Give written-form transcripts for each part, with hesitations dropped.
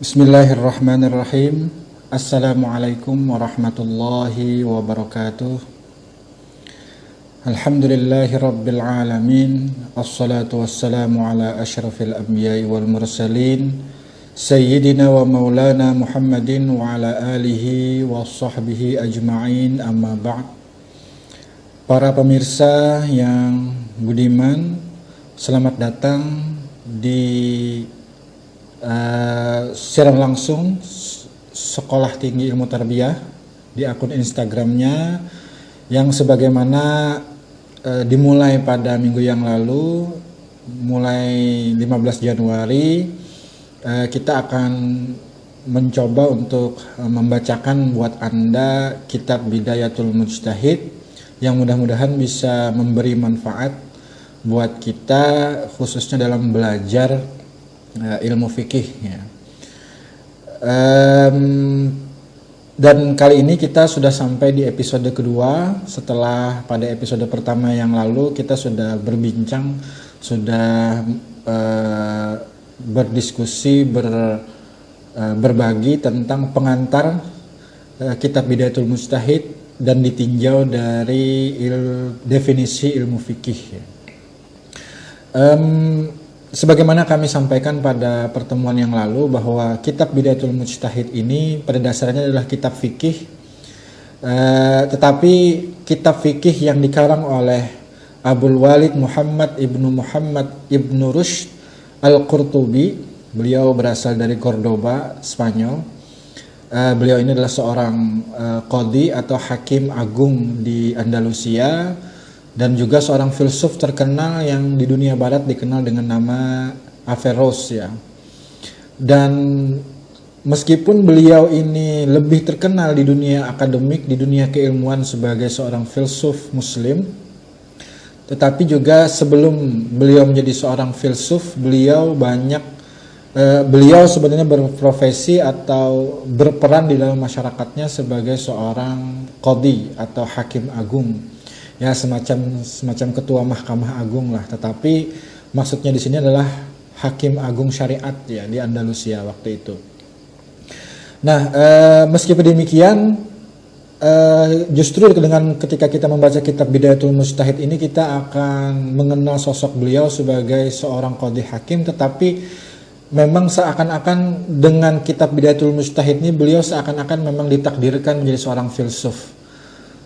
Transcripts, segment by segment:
Bismillahirrahmanirrahim. Assalamualaikum warahmatullahi wabarakatuh. Alhamdulillahi rabbil alamin. Assalatu wassalamu ala asyrafil anbiya'i wal mursalin, Sayyidina wa maulana Muhammadin wa ala alihi wa sahbihi ajma'in, amma ba'd. Para pemirsa yang budiman, selamat datang di siaran langsung Sekolah Tinggi Ilmu Tarbiyah di akun Instagramnya yang sebagaimana dimulai pada minggu yang lalu, mulai 15 Januari kita akan mencoba untuk membacakan buat Anda kitab Bidayatul Mujtahid yang mudah-mudahan bisa memberi manfaat buat kita khususnya dalam belajar ilmu fikih ya. Dan kali ini kita sudah sampai di episode kedua. Setelah pada episode pertama yang lalu kita sudah berbincang, sudah berdiskusi, berbagi tentang pengantar kitab Bidayatul Mujtahid dan ditinjau dari definisi ilmu fikih ya. Sebagaimana kami sampaikan pada pertemuan yang lalu bahwa kitab Bidayatul Mujtahid ini pada dasarnya adalah kitab fikih, tetapi kitab fikih yang dikarang oleh Abdul Walid Muhammad ibnu Rushd al-Qurtubi. Beliau berasal dari Cordoba, Spanyol. Beliau ini adalah seorang qadhi atau hakim agung di Andalusia, dan juga seorang filsuf terkenal yang di dunia barat dikenal dengan nama Averroes ya. Dan meskipun beliau ini lebih terkenal di dunia akademik, di dunia keilmuan sebagai seorang filsuf muslim, tetapi juga sebelum beliau menjadi seorang filsuf, beliau sebenarnya berprofesi atau berperan di dalam masyarakatnya sebagai seorang qadhi atau hakim agung. Ya, semacam ketua Mahkamah Agung lah, tetapi maksudnya di sini adalah hakim agung syariat ya di Andalusia waktu itu. Nah, meskipun demikian, justru dengan ketika kita membaca kitab Bidayatul Mujtahid ini kita akan mengenal sosok beliau sebagai seorang qadhi hakim, tetapi memang seakan-akan dengan kitab Bidayatul Mujtahid ini beliau seakan-akan memang ditakdirkan menjadi seorang filsuf.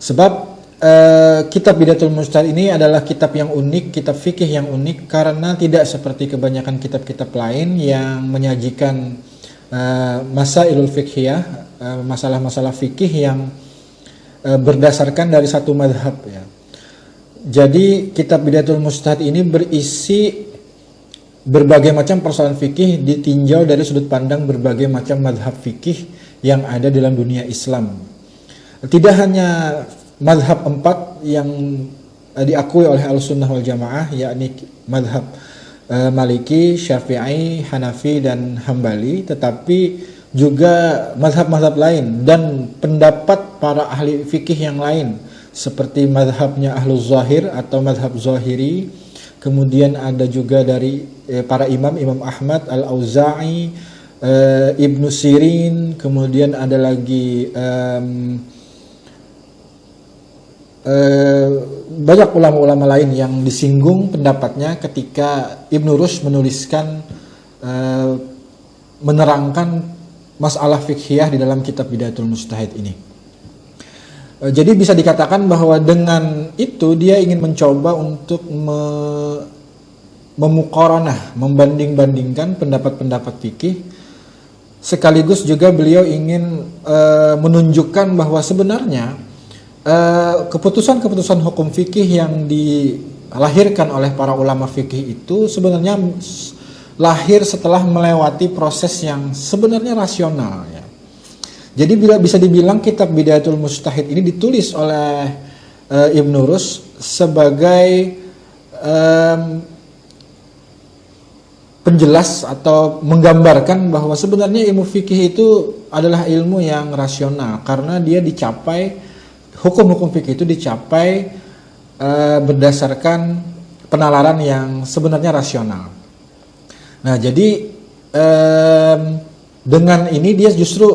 Sebab kitab Bidayatul Mujtahid ini adalah kitab yang unik, kitab fikih yang unik, karena tidak seperti kebanyakan kitab-kitab lain yang menyajikan masailul fiqhiyah, masalah-masalah fikih yang berdasarkan dari satu madhab ya. Jadi kitab Bidayatul Mujtahid ini berisi berbagai macam persoalan fikih ditinjau dari sudut pandang berbagai macam madhab fikih yang ada dalam dunia Islam. Tidak hanya madhab 4 yang diakui oleh Ahlussunnah wal Jamaah, yakni madhab Maliki, Syafi'i, Hanafi, dan Hambali, tetapi juga madhab-madhab lain dan pendapat para ahli fikih yang lain seperti madhabnya Ahluz Zahir atau madhab Zahiri. Kemudian ada juga dari para imam Ahmad, Al-Auza'i, Ibnu Sirin. Kemudian ada lagi banyak ulama-ulama lain yang disinggung pendapatnya ketika Ibnu Rushd menuliskan menerangkan masalah fiqhiyah di dalam kitab Bidayatul Mujtahid ini. Jadi bisa dikatakan bahwa dengan itu dia ingin mencoba untuk memuqaranah, membanding-bandingkan pendapat-pendapat fikih, sekaligus juga beliau ingin menunjukkan bahwa sebenarnya keputusan-keputusan hukum fikih yang dilahirkan oleh para ulama fikih itu sebenarnya lahir setelah melewati proses yang sebenarnya rasional ya. Jadi bisa dibilang kitab Bidayatul Mujtahid ini ditulis oleh Ibnu Rushd sebagai penjelas atau menggambarkan bahwa sebenarnya ilmu fikih itu adalah ilmu yang rasional, karena dia dicapai, hukum-hukum fikih itu dicapai berdasarkan penalaran yang sebenarnya rasional. Nah, jadi Dengan ini dia justru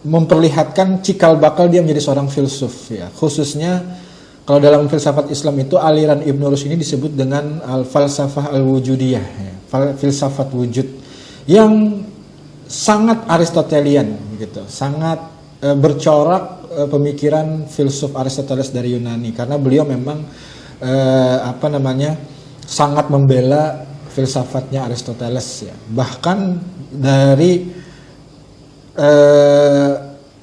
memperlihatkan cikal bakal dia menjadi seorang filsuf ya. Khususnya kalau dalam filsafat Islam itu aliran Ibnu Rushd ini disebut dengan al-falsafah al-wujudiyah ya, filsafat wujud yang sangat Aristotelian gitu, sangat bercorak pemikiran filsuf Aristoteles dari Yunani, karena beliau memang sangat membela filsafatnya Aristoteles ya. Bahkan dari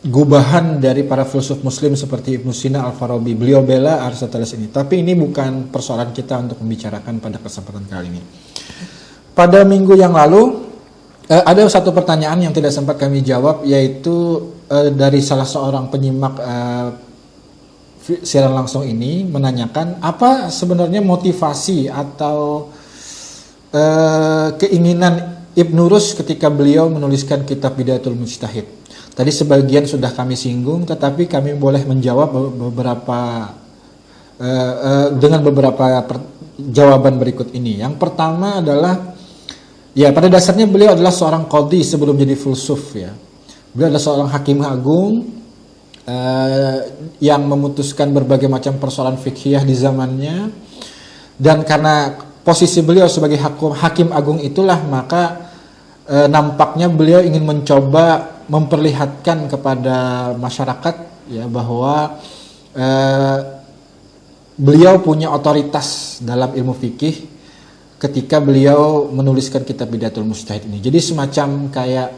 gubahan dari para filsuf muslim seperti Ibnu Sina, Al-Farabi, beliau bela Aristoteles ini. Tapi ini bukan persoalan kita untuk membicarakan pada kesempatan kali ini. Pada minggu yang lalu ada satu pertanyaan yang tidak sempat kami jawab, yaitu dari salah seorang penyimak siaran langsung ini menanyakan apa sebenarnya motivasi atau keinginan Ibnu Rushd ketika beliau menuliskan kitab Bidayatul Mujtahid. Tadi sebagian sudah kami singgung, tetapi kami boleh menjawab dengan beberapa jawaban berikut ini. Yang pertama adalah, ya pada dasarnya beliau adalah seorang qadhi sebelum jadi filsuf ya. Beliau adalah seorang hakim agung yang memutuskan berbagai macam persoalan fikhiyah di zamannya, dan karena posisi beliau sebagai hakim agung itulah maka nampaknya beliau ingin mencoba memperlihatkan kepada masyarakat ya bahwa beliau punya otoritas dalam ilmu fikih ketika beliau menuliskan kitab Bidayatul Mujtahid ini. Jadi semacam kayak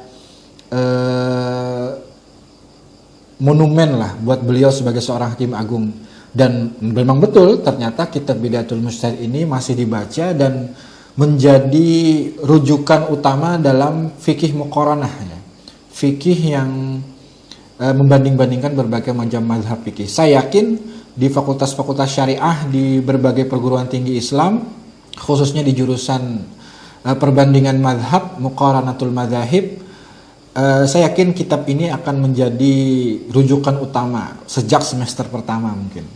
monumen lah buat beliau sebagai seorang hakim agung. Dan memang betul ternyata kitab Bidayatul Mujtahid ini masih dibaca dan menjadi rujukan utama dalam fikih muqaranah ya. Fikih yang membanding-bandingkan berbagai macam mazhab fikih. Saya yakin di fakultas-fakultas syariah di berbagai perguruan tinggi Islam, khususnya di jurusan perbandingan mazhab, muqaranatul mazahib, saya yakin kitab ini akan menjadi rujukan utama sejak semester pertama mungkin.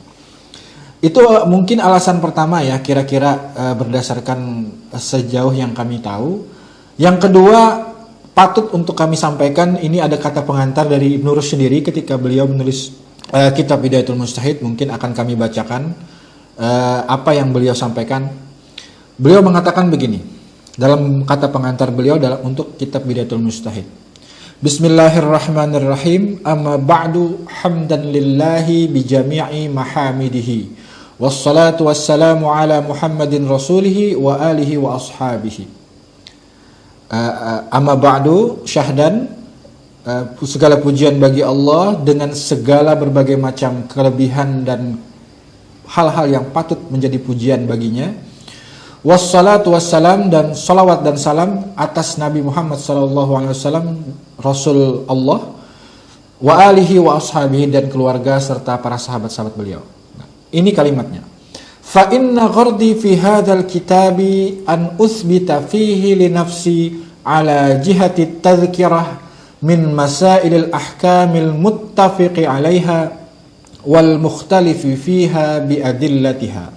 Itu mungkin alasan pertama ya, kira-kira berdasarkan sejauh yang kami tahu. Yang kedua, patut untuk kami sampaikan, ini ada kata pengantar dari Ibnu Rushd sendiri ketika beliau menulis kitab Bidayatul Mujtahid. Mungkin akan kami bacakan apa yang beliau sampaikan. Beliau mengatakan begini dalam kata pengantar beliau untuk kitab Bidayatul Mujtahid. Bismillahirrahmanirrahim. Amma ba'du, hamdan lillahi bijami'i mahamidihi, wassalatu wassalamu ala Muhammadin rasulihi wa alihi wa ashabihi. Amma ba'du, syahdan, segala pujian bagi Allah dengan segala berbagai macam kelebihan dan hal-hal yang patut menjadi pujian baginya. Wassalatu wassalam, dan salawat dan salam atas Nabi Muhammad SAW, Rasul Allah, wa alihi wa ashabihi, dan keluarga serta para sahabat-sahabat beliau. Nah, ini kalimatnya. Fa inna ghardi fi hadzal kitabi an uthbita fihi li nafsi ala jihati tadhkirah min masailil ahkamil muttafiqi 'alaiha wal mukhtalifi fiha bi adillatiha.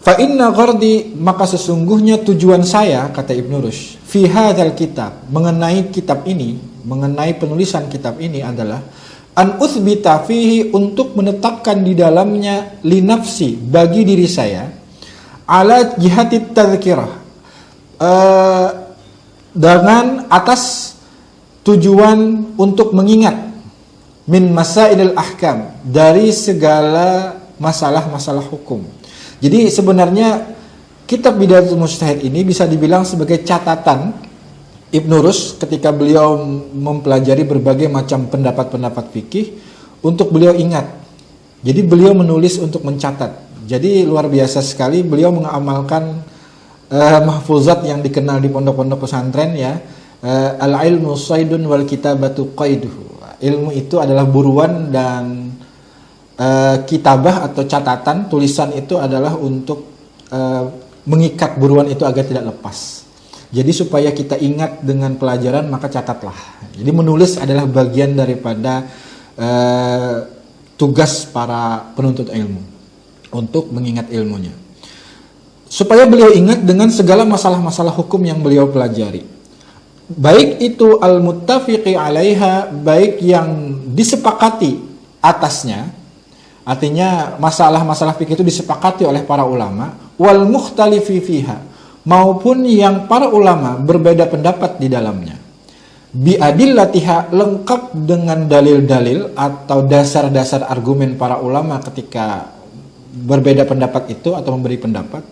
Fa inna ghardi, maka sesungguhnya tujuan saya, kata Ibnu Rushd, fi hadzal kitab, mengenai kitab ini, mengenai penulisan kitab ini adalah an uthbita fihi, untuk menetapkan di dalamnya li nafsi, bagi diri saya, ala jihati tadhkirah, dengan atas tujuan untuk mengingat, min masailil ahkam, dari segala masalah-masalah hukum. Jadi sebenarnya kitab Bidayatul Mujtahid ini bisa dibilang sebagai catatan Ibnu Rushd ketika beliau mempelajari berbagai macam pendapat-pendapat fikih untuk beliau ingat. Jadi beliau menulis untuk mencatat. Jadi luar biasa sekali beliau mengamalkan mahfuzat yang dikenal di pondok-pondok pesantren ya. Al-ilmu saydun wal kitabatu qaiduhu. Ilmu itu adalah buruan, dan kitabah atau catatan, tulisan itu adalah untuk mengikat buruan itu agar tidak lepas. Jadi supaya kita ingat dengan pelajaran, maka catatlah. Jadi menulis adalah bagian daripada tugas para penuntut ilmu untuk mengingat ilmunya. supaya beliau ingat dengan segala masalah-masalah hukum yang beliau pelajari. Baik itu al-muttafiqi alaiha, baik yang disepakati atasnya, artinya masalah-masalah fikih itu disepakati oleh para ulama, wal mukhtalifi fiha, maupun yang para ulama berbeda pendapat di dalamnya. Bi adillatiha, lengkap dengan dalil-dalil atau dasar-dasar argumen para ulama ketika berbeda pendapat itu atau memberi pendapat.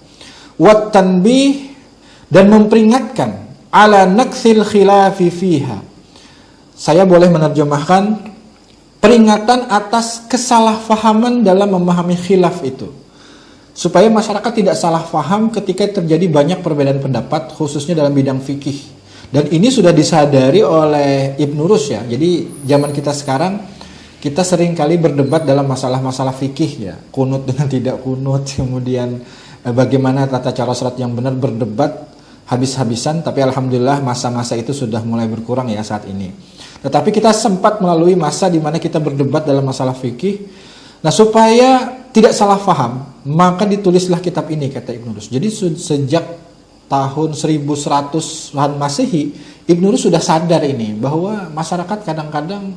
Wat tanbih, dan memperingatkan ala naksil khilafi fiha. Saya boleh menerjemahkan peringatan atas kesalahfahaman dalam memahami khilaf itu, supaya masyarakat tidak salah faham ketika terjadi banyak perbedaan pendapat, khususnya dalam bidang fikih. Dan ini sudah disadari oleh Ibnu Rus ya. Jadi zaman kita sekarang, kita sering kali berdebat dalam masalah-masalah fikih ya, kunut dengan tidak kunut, kemudian bagaimana tata cara salat yang benar, berdebat habis-habisan. Tapi alhamdulillah masa-masa itu sudah mulai berkurang ya saat ini. Tetapi kita sempat melalui masa di mana kita berdebat dalam masalah fikih. Nah, supaya tidak salah faham, maka ditulislah kitab ini, kata Ibnu Rus. Jadi sejak tahun 1100-an Masehi, Ibnu Rus sudah sadar ini, bahwa masyarakat kadang-kadang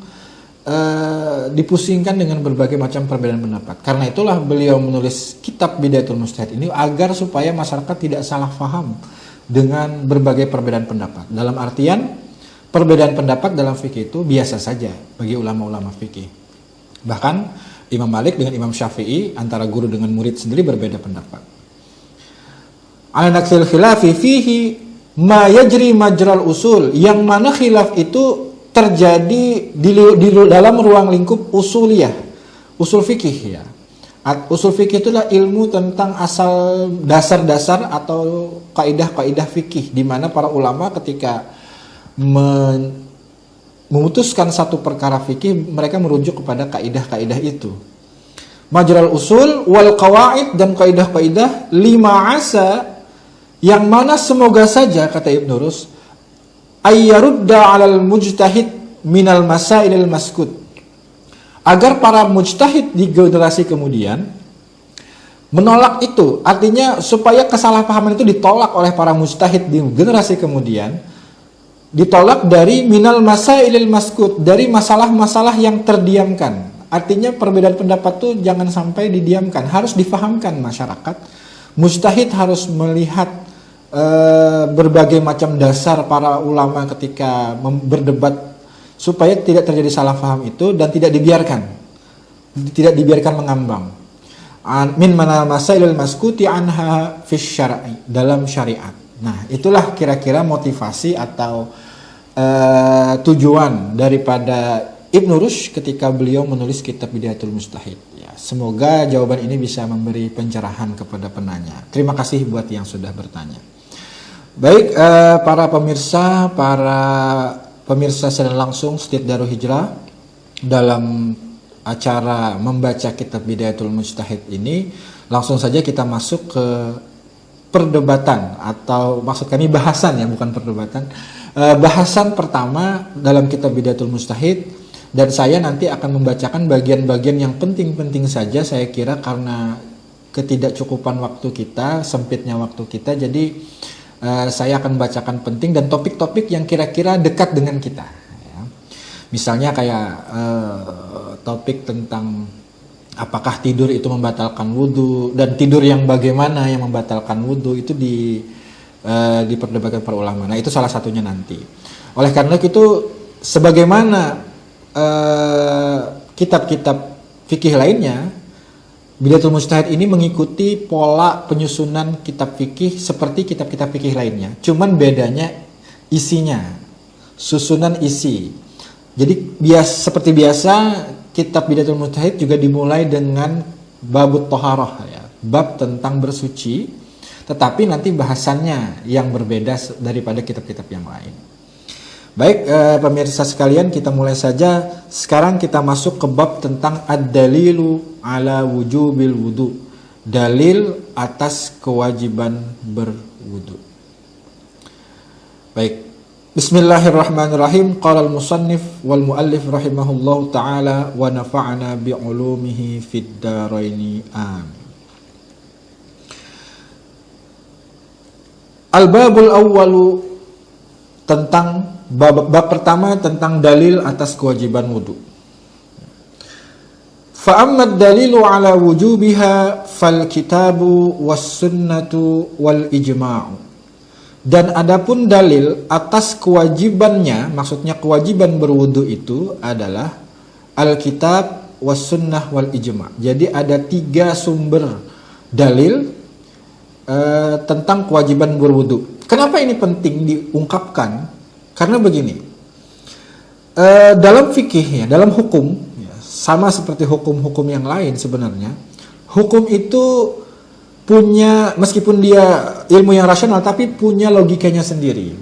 dipusingkan dengan berbagai macam perbedaan pendapat. Karena itulah beliau menulis kitab Bidayatul Mujtahid ini, agar supaya masyarakat tidak salah faham dengan berbagai perbedaan pendapat. Dalam artian, perbedaan pendapat dalam fikih itu biasa saja bagi ulama-ulama fikih. Bahkan Imam Malik dengan Imam Syafi'i, antara guru dengan murid sendiri, berbeda pendapat. Al-naksil khilafi fihi ma yajri majral usul, yang mana khilaf itu terjadi di dalam ruang lingkup usuliyah, usul fikih ya. Usul fikih itulah ilmu tentang asal dasar-dasar atau kaidah-kaidah fikih, di mana para ulama ketika memutuskan satu perkara fikih, mereka merujuk kepada kaidah-kaidah itu. Majral usul wal qawaid, dan kaidah-kaidah lima asa, yang mana semoga saja, kata Ibnu Rus, ayyarudda 'alal mujtahid minal masailil maskut, agar para mujtahid di generasi kemudian menolak itu. Artinya supaya kesalahpahaman itu ditolak oleh para mujtahid di generasi kemudian, ditolak dari minal masailil maskut, dari masalah-masalah yang terdiamkan. Artinya perbedaan pendapat itu jangan sampai didiamkan, harus difahamkan masyarakat. Mujtahid harus melihat berbagai macam dasar para ulama ketika berdebat, supaya tidak terjadi salah paham itu dan tidak dibiarkan mengambang. Min mana masailul maskuti anha fi syar'i, dalam syariat. Nah, itulah kira-kira motivasi atau tujuan daripada Ibnu Rushd ketika beliau menulis kitab Bidayatul Mujtahid. Ya, semoga jawaban ini bisa memberi pencerahan kepada penanya. Terima kasih buat yang sudah bertanya. Baik, para pemirsa secara langsung Setir Darul Hijrah, dalam acara membaca kitab Bidayatul Mujtahid ini, langsung saja kita masuk ke perdebatan, atau maksud kami bahasan ya, bukan perdebatan. Bahasan pertama dalam kitab Bidayatul Mujtahid, dan saya nanti akan membacakan bagian-bagian yang penting-penting saja, saya kira, karena ketidakcukupan waktu kita, sempitnya waktu kita, jadi saya akan bacakan penting dan topik-topik yang kira-kira dekat dengan kita ya. Misalnya kayak topik tentang apakah tidur itu membatalkan wudhu, dan tidur yang bagaimana yang membatalkan wudhu, itu diperdebatkan para ulama. Nah, itu salah satunya nanti. Oleh karena itu, sebagaimana kitab-kitab fikih lainnya, Bidayatul Mujtahid ini mengikuti pola penyusunan kitab fikih seperti kitab-kitab fikih lainnya. Cuman bedanya isinya, susunan isi. Jadi seperti biasa, kitab Bidayatul Mujtahid juga dimulai dengan babut toharoh ya, bab tentang bersuci, tetapi nanti bahasannya yang berbeda daripada kitab-kitab yang lain. Baik, pemirsa sekalian, kita mulai saja. Sekarang kita masuk ke bab tentang ad-dalilu ala wujubil wudu, dalil atas kewajiban berwudu. Baik, bismillahirrahmanirrahim. Qala al-musannif wal muallif rahimahullahu ta'ala wa nafa'ana bi'ulumihi fid daraini amin. Al-babul awwalu, tentang bab pertama tentang dalil atas kewajiban wudu. Fa amma dalilu ala wujubiha fal kitabu was sunnatu wal ijma'u. Dan adapun dalil atas kewajibannya, maksudnya kewajiban berwudu itu adalah Alkitab, was sunnah, wal ijma'. Jadi ada 3 sumber dalil tentang kewajiban berwudu. Kenapa ini penting diungkapkan? Karena begini, dalam fikih, dalam hukum, sama seperti hukum-hukum yang lain sebenarnya, hukum itu punya, meskipun dia ilmu yang rasional, tapi punya logikanya sendiri.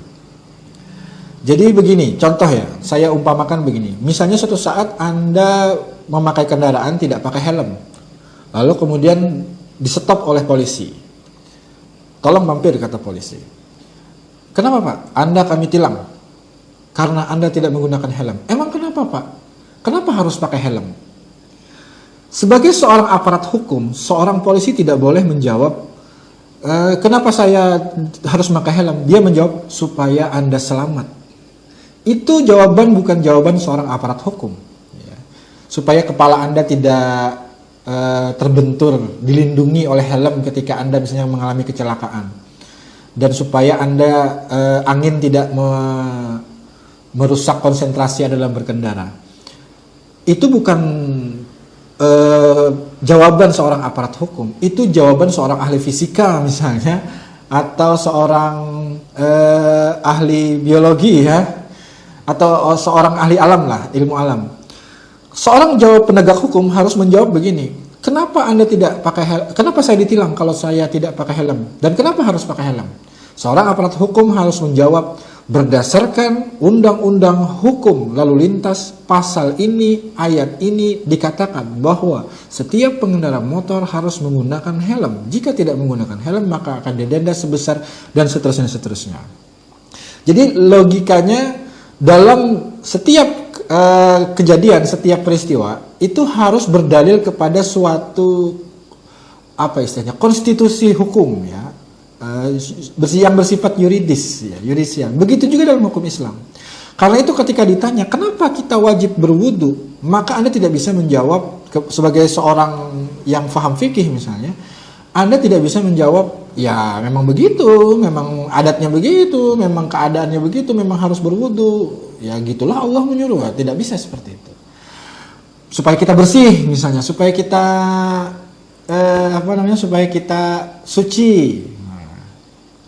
Jadi begini, contoh ya, saya umpamakan begini. Misalnya suatu saat Anda memakai kendaraan tidak pakai helm, lalu kemudian di-stop oleh polisi. Tolong mampir, kata polisi. Kenapa Pak? Anda kami tilang karena Anda tidak menggunakan helm. Emang kenapa Pak? Kenapa harus pakai helm? Sebagai seorang aparat hukum, seorang polisi tidak boleh menjawab, kenapa saya harus pakai helm? Dia menjawab, supaya Anda selamat. Itu jawaban, bukan jawaban seorang aparat hukum. Supaya kepala Anda tidak terbentur, dilindungi oleh helm ketika Anda misalnya mengalami kecelakaan. Dan supaya Anda angin tidak merusak konsentrasi Anda dalam berkendara. Itu bukan jawaban seorang aparat hukum, itu jawaban seorang ahli fisika misalnya, atau seorang ahli biologi ya, atau seorang ahli alam lah, ilmu alam. Seorang jawab penegak hukum harus menjawab begini, kenapa Anda tidak pakai helm? Kenapa saya ditilang kalau saya tidak pakai helm? Dan kenapa harus pakai helm? Seorang aparat hukum harus menjawab berdasarkan undang-undang hukum lalu lintas, pasal ini, ayat ini dikatakan bahwa setiap pengendara motor harus menggunakan helm. Jika tidak menggunakan helm maka akan didenda sebesar, dan seterusnya. Jadi logikanya dalam setiap kejadian, setiap peristiwa itu harus berdalil kepada suatu konstitusi hukum ya. Yang bersifat yuridis ya, yudisial. Begitu juga dalam hukum Islam. Karena itu ketika ditanya kenapa kita wajib berwudu, maka Anda tidak bisa menjawab sebagai seorang yang paham fikih misalnya, Anda tidak bisa menjawab ya memang begitu, memang adatnya begitu, memang keadaannya begitu, memang harus berwudu. Ya gitulah Allah menyuruh. Tidak bisa seperti itu. Supaya kita bersih misalnya, supaya kita supaya kita suci.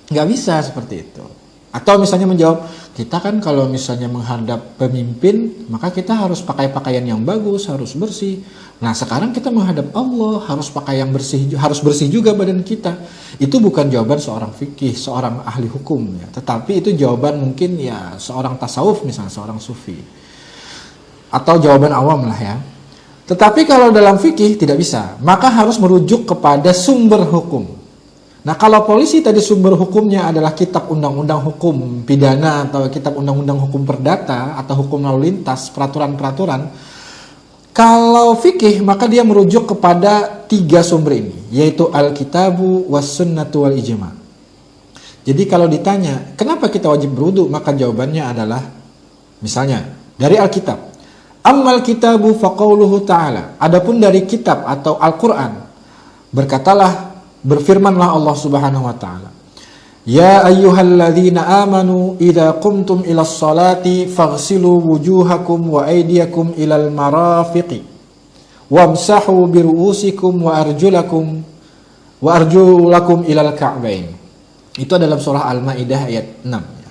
Nggak bisa seperti itu. Atau misalnya menjawab, kita kan kalau misalnya menghadap pemimpin, maka kita harus pakai pakaian yang bagus, harus bersih. Nah sekarang kita menghadap Allah, harus pakai yang bersih, harus bersih juga badan kita. Itu bukan jawaban seorang fikih, seorang ahli hukum ya. Tetapi itu jawaban mungkin ya seorang tasawuf misalnya, seorang sufi. Atau jawaban awam lah ya. Tetapi kalau dalam fikih tidak bisa, maka harus merujuk kepada sumber hukum. Nah kalau polisi tadi sumber hukumnya adalah kitab undang-undang hukum pidana atau kitab undang-undang hukum perdata atau hukum lalu lintas, peraturan-peraturan. Kalau fikih maka dia merujuk kepada 3 sumber ini, yaitu Alkitabu, was sunnatu, wal ijma'. Jadi kalau ditanya kenapa kita wajib berwudu, maka jawabannya adalah misalnya dari Alkitab. Ammal kitabu faqauluhu ta'ala. Adapun dari kitab atau Al-Quran, berfirmanlah Allah Subhanahu wa taala, ya ayyuhalladzina amanu idza qumtum ilas salati faghsilu wujuhakum wa aydiyakum ilal marafiqi wamsahu biru'usikum wa arjulakum ilal ka'bain. Itu dalam surah Al-Maidah ayat 6 ya.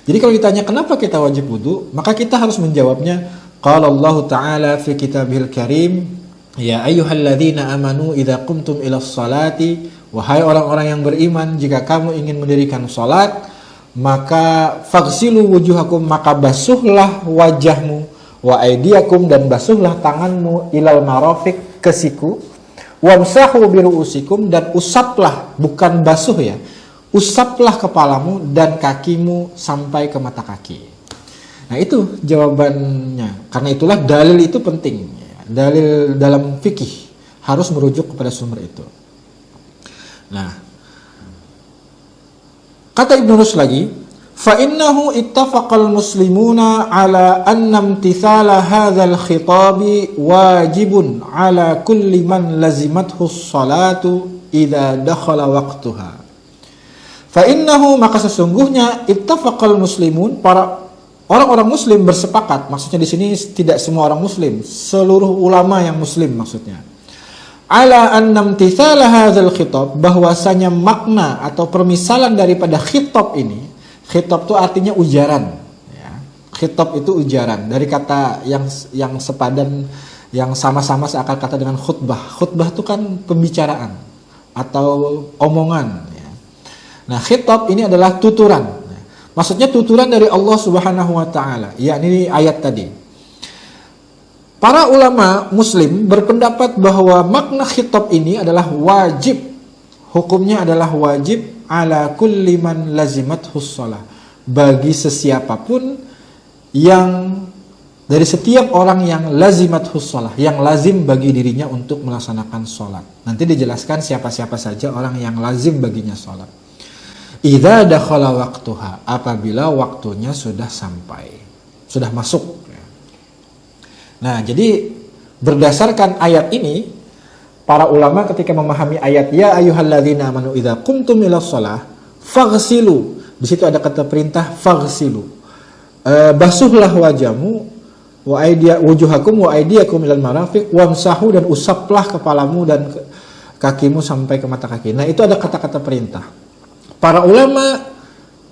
Jadi kalau ditanya kenapa kita wajib wudu, maka kita harus menjawabnya qala Allah taala fi kitabihil karim, ya ayyuhalladzina amanu idza qumtum ilas salati, wahai orang-orang yang beriman, jika kamu ingin mendirikan salat, maka faghsilu wujuhakum, maka basuhlah wajahmu, wa aydiyakum, dan basuhlah tanganmu, ilal marafiq, ke siku, wamsahu biru'usikum, dan usaplah, bukan basuh ya, usaplah kepalamu dan kakimu sampai ke mata kaki. Nah itu jawabannya. Karena itulah dalil itu penting. Dalil dalam fikih harus merujuk kepada sumber itu. Nah, Kata Ibnu Rus lagi, fa innahu ittafaqal muslimuna ala anna imtithala hadzal khitabi wajibun ala kulli man lazimathu sholatu idza dakhala waqtuha. Fa innahu, maka sesungguhnya ittafaqal muslimun, para orang-orang muslim bersepakat. Maksudnya di sini tidak semua orang muslim, seluruh ulama yang muslim maksudnya. Ala annam tithala hadzal khitab, bahwasanya makna atau permisalan daripada khitab ini, khitab itu artinya ujaran ya. Khitab itu ujaran dari kata yang sepadan, yang sama-sama seakar kata dengan khutbah. Khutbah itu kan pembicaraan atau omongan ya. Nah, khitab ini adalah tuturan. Maksudnya tuturan dari Allah Subhanahu wa taala, yakni ayat tadi. Para ulama muslim berpendapat bahwa makna khitab ini adalah wajib. Hukumnya adalah wajib ala kulli man lazimathus shalah, bagi sesiapapun yang, dari setiap orang yang lazimathus shalah, yang lazim bagi dirinya untuk melaksanakan sholat. Nanti dijelaskan siapa-siapa saja orang yang lazim baginya sholat. Idza dakhala waqtuha, apabila waktunya sudah sampai, sudah masuk. Nah, jadi berdasarkan ayat ini, para ulama ketika memahami ayat ya ayyuhalladzina amanu idza qumtum ilas shalah faghsilu, di situ ada kata perintah faghsilu. Basuhlah wajahmu wa wujuhakum wa aydiyakum ilal marafiq wamsahu, dan usaplah kepalamu dan kakimu sampai ke mata kaki. Nah, itu ada kata-kata perintah. Para ulama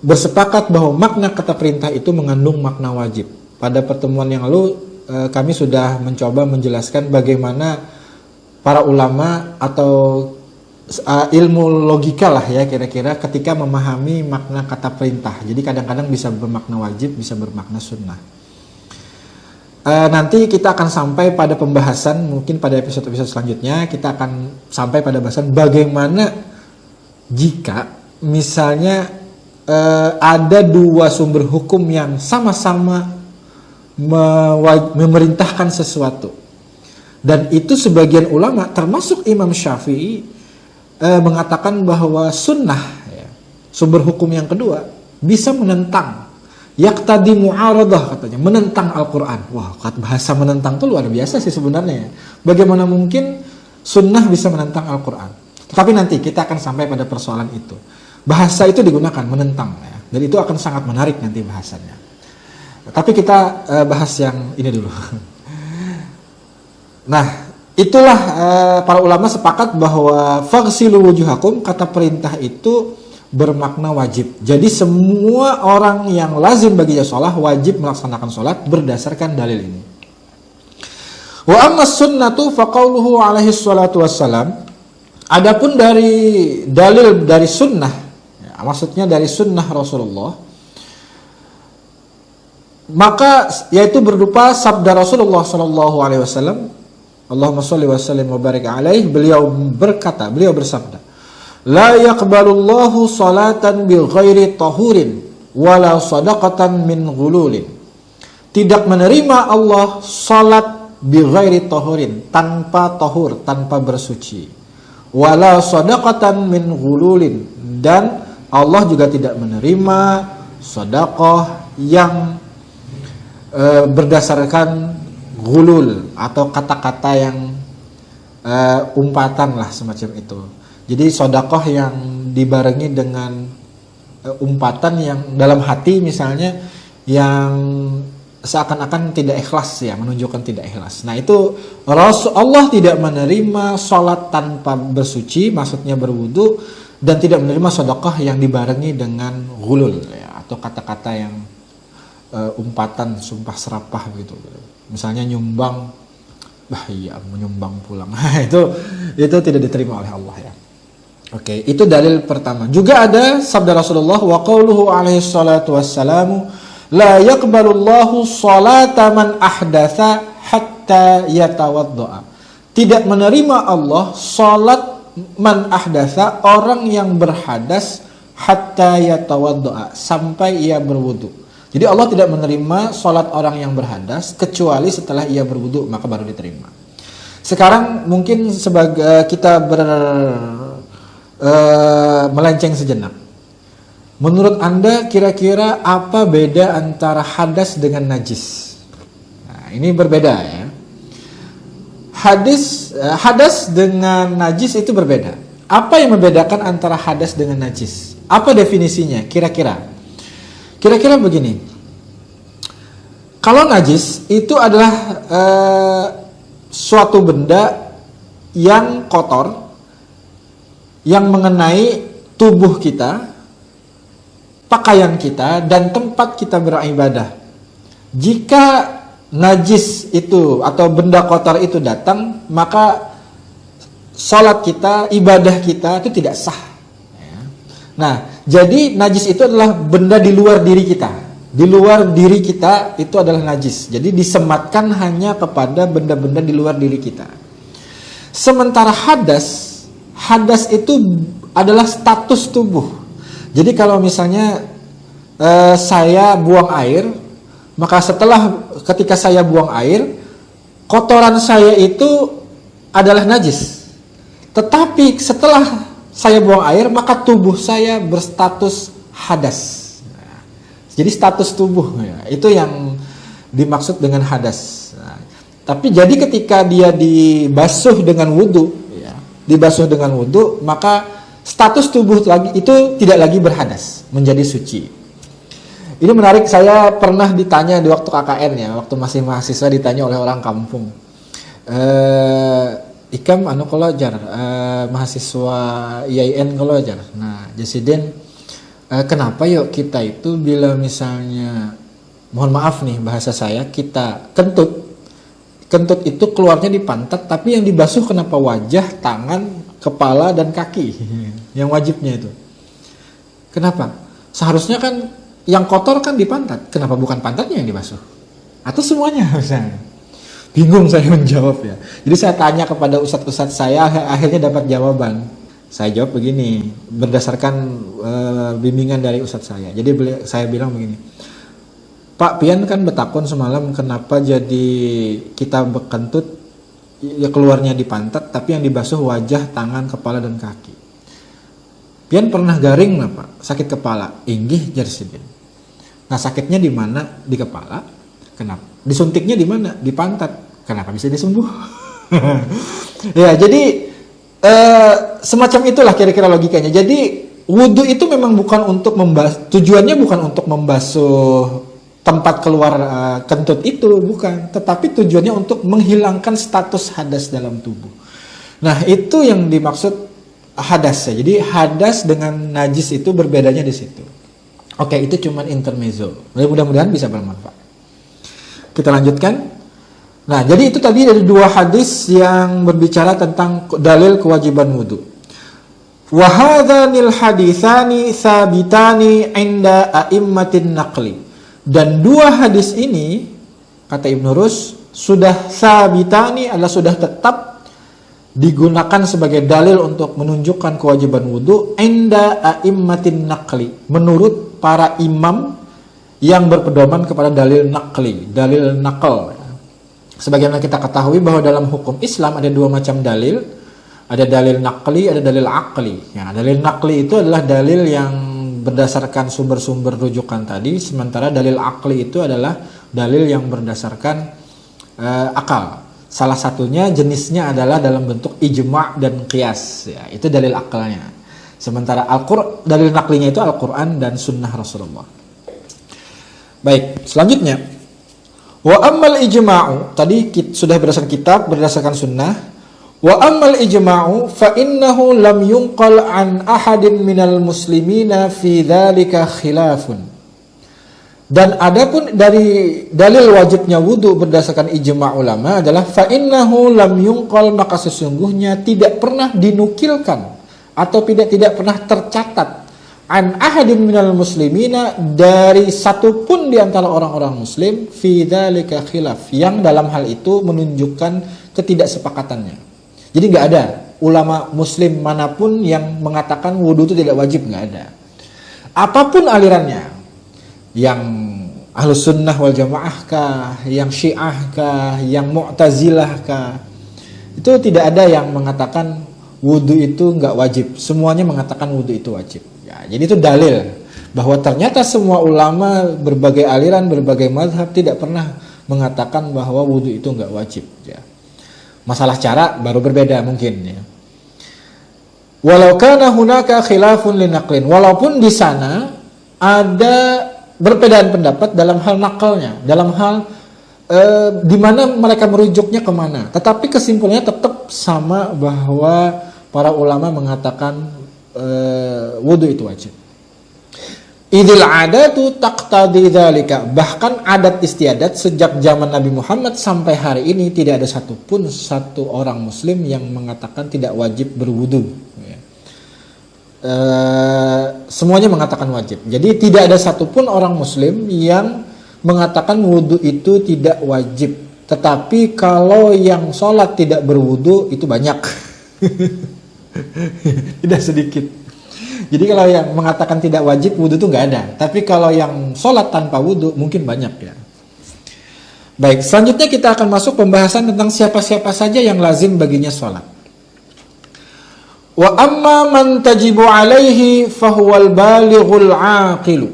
bersepakat bahwa makna kata perintah itu mengandung makna wajib. Pada pertemuan yang lalu kami sudah mencoba menjelaskan bagaimana para ulama atau ilmu logika lah ya kira-kira ketika memahami makna kata perintah. Jadi kadang-kadang bisa bermakna wajib, bisa bermakna sunnah. Nanti kita akan sampai pada pembahasan, mungkin pada episode-episode selanjutnya kita akan sampai pada bahasan bagaimana jika misalnya ada dua sumber hukum yang sama-sama memerintahkan sesuatu, dan itu sebagian ulama termasuk Imam Syafi'i mengatakan bahwa sunnah ya, sumber hukum yang kedua bisa menentang, yaqtadi mu'aradah katanya, menentang Al-Quran. Wah, bahasa menentang itu luar biasa sih sebenarnya. Bagaimana mungkin sunnah bisa menentang Al-Quran? Tetapi nanti kita akan sampai pada persoalan itu. Bahasa itu digunakan menentang ya, dan itu akan sangat menarik nanti bahasanya. Tapi kita bahas yang ini dulu. Nah, itulah para ulama sepakat bahwa faghsilu wujuhakum, kata perintah itu bermakna wajib. Jadi semua orang yang lazim baginya sholat wajib melaksanakan sholat berdasarkan dalil ini. Wa amma sunnatu faqauluhu alaihi salatu wassalam. Adapun dari dalil dari sunnah, ya, maksudnya dari sunnah Rasulullah, maka yaitu berupa sabda Rasulullah sallallahu alaihi wasallam, Allahumma shalli wa sallim wa barik alaihi. Beliau berkata, beliau bersabda, la yaqbalullahu salatan bi ghairi tahurin wala sadaqatan min ghululin. Tidak menerima Allah salat bi ghairi tahurin, tanpa tahur, tanpa bersuci. Wala sadaqatan min ghululin, dan Allah juga tidak menerima sedekah yang berdasarkan ghulul atau kata-kata yang umpatan lah semacam itu. Jadi sedekah yang dibarengi dengan umpatan yang dalam hati misalnya, yang seakan-akan tidak ikhlas ya, menunjukkan tidak ikhlas. Nah, itu Allah tidak menerima sholat tanpa bersuci, maksudnya berwudu, dan tidak menerima sedekah yang dibarengi dengan ghulul ya, atau kata-kata yang umpatan, sumpah serapah gitu. Misalnya nyumbang, iya menyumbang pulang. itu tidak diterima oleh Allah ya. Oke, itu dalil pertama. Juga ada sabda Rasulullah wa qauluhu alaihi salatu wassalamu la yaqbalullahu salata man ahdatsa hatta yatawaddaa. Tidak menerima Allah salat man ahdatsa, orang yang berhadas, hatta yatawaddaa, sampai ia berwudu. Jadi Allah tidak menerima sholat orang yang berhadas kecuali setelah ia berwudu, maka baru diterima. Sekarang mungkin sebagai kita melenceng sejenak. Menurut Anda kira-kira apa beda antara hadas dengan najis? Nah, ini berbeda ya. Hadas dengan najis itu berbeda. Apa yang membedakan antara hadas dengan najis? Apa definisinya kira-kira? Kira-kira begini. Kalau najis itu adalah suatu benda yang kotor yang mengenai tubuh kita, pakaian kita, dan tempat kita beribadah. Jika najis itu atau benda kotor itu datang, maka sholat kita, ibadah kita itu tidak sah. Nah, jadi najis itu adalah benda di luar diri kita. Di luar diri kita itu adalah najis. Jadi disematkan hanya kepada benda-benda di luar diri kita. Sementara hadas itu adalah status tubuh. Jadi kalau misalnya saya buang air, maka ketika saya buang air, kotoran saya itu adalah najis. Tetapi setelah saya buang air, maka tubuh saya berstatus hadas. Jadi status tubuh, ya, itu yang dimaksud dengan hadas. Nah, tapi jadi ketika dia dibasuh dengan wudu, ya, maka status tubuh itu tidak lagi berhadas, menjadi suci. Ini menarik, saya pernah ditanya di waktu KKN ya, waktu masih mahasiswa ditanya oleh orang kampung. Ikam kalau ajar, mahasiswa IAIN kalau ajar. Nah, Jasiden, kenapa yuk kita itu bila misalnya, mohon maaf nih bahasa saya, kita kentut itu keluarnya di pantat, tapi yang dibasuh kenapa wajah, tangan, kepala, dan kaki yang wajibnya itu? Kenapa? Seharusnya kan yang kotor kan di pantat, kenapa bukan pantatnya yang dibasuh? Atau semuanya misalnya? Bingung saya menjawab ya. Jadi saya tanya kepada ustadz-ustadz saya, akhirnya dapat jawaban. Saya jawab begini, berdasarkan bimbingan dari ustadz saya. Jadi saya bilang begini, Pak Pian kan betakon semalam kenapa jadi kita bekentut ya keluarnya di pantat, tapi yang dibasuh wajah, tangan, kepala, dan kaki. Pian pernah garing nggak Pak? Sakit kepala? Inggih Jarsidin. Nah sakitnya di mana? Di kepala. Kenapa? Disuntiknya di mana? Di pantat. Kenapa bisa disembuh? Ya jadi semacam itulah kira-kira logikanya. Jadi wudu itu memang bukan untuk tujuannya bukan untuk membasuh tempat keluar kentut itu, bukan. Tetapi tujuannya untuk menghilangkan status hadas dalam tubuh. Nah itu yang dimaksud hadas ya. Jadi hadas dengan najis itu berbedanya di situ. Oke, itu cuman intermezzo. Mudah-mudahan bisa bermanfaat. Kita lanjutkan. Nah, jadi itu tadi dari dua hadis yang berbicara tentang dalil kewajiban wudu. Wa hadzanil haditsani tsabitani 'inda a'immatin naqli. Dan dua hadis ini kata Ibnu Rus sudah tsabitani adalah sudah tetap digunakan sebagai dalil untuk menunjukkan kewajiban wudu 'inda a'immatin naqli, menurut para imam yang berpedoman kepada dalil naqli, dalil naql. Sebagaimana kita ketahui bahwa dalam hukum Islam ada dua macam dalil. Ada dalil naqli, ada dalil aqli. Ya, dalil naqli itu adalah dalil yang berdasarkan sumber-sumber rujukan tadi. Sementara dalil aqli itu adalah dalil yang berdasarkan akal. Salah satunya jenisnya adalah dalam bentuk ijma' dan qiyas. Ya, itu dalil akalnya. Sementara dalil naqlinya itu Al-Quran dan sunnah Rasulullah. Baik, selanjutnya. Wa ammal ijma'u, tadi sudah berdasarkan kitab, berdasarkan sunnah. Wa ammal ijma'u fa innahu lam yunqal an ahadin minal muslimina fi dzalika khilafun. Dan adapun dari dalil wajibnya wudu berdasarkan ijma' ulama adalah fa innahu lam yunqal, maka sesungguhnya tidak pernah dinukilkan atau tidak pernah tercatat an ahadin minal muslimina, dari satupun di antara orang-orang muslim, fi dzalika khilaf, yang dalam hal itu menunjukkan ketidaksepakatannya. Jadi nggak ada ulama muslim manapun yang mengatakan wudu itu tidak wajib, nggak ada. Apapun alirannya, yang Ahlus Sunnah wal Jamaah kah, yang Syiah kah, yang Mu'tazilah kah, itu tidak ada yang mengatakan wudu itu nggak wajib. Semuanya mengatakan wudu itu wajib. Ya, jadi itu dalil Bahwa ternyata semua ulama, berbagai aliran, berbagai mazhab tidak pernah mengatakan bahwa wudhu itu nggak wajib. Ya. Masalah cara baru berbeda mungkin. Ya. Walau kana hunaka khilafun linaqlin, walaupun di sana ada perbedaan pendapat dalam hal nakalnya, dalam hal di mana mereka merujuknya kemana. Tetapi kesimpulannya tetap sama, bahwa para ulama mengatakan wudhu itu wajib. Idil adatu taqtadi dzalika. Bahkan adat istiadat sejak zaman Nabi Muhammad sampai hari ini tidak ada satupun satu orang muslim yang mengatakan tidak wajib berwudu. Semuanya mengatakan wajib. Jadi tidak ada satupun orang muslim yang mengatakan wudu itu tidak wajib. Tetapi kalau yang sholat tidak berwudu itu banyak. Tidak sedikit. Jadi kalau yang mengatakan tidak wajib wudu itu nggak ada. Tapi kalau yang sholat tanpa wudu mungkin banyak ya. Baik, selanjutnya kita akan masuk pembahasan tentang siapa-siapa saja yang lazim baginya sholat. Wa amma man tajibu alaihi fahuwal balighul aqilu.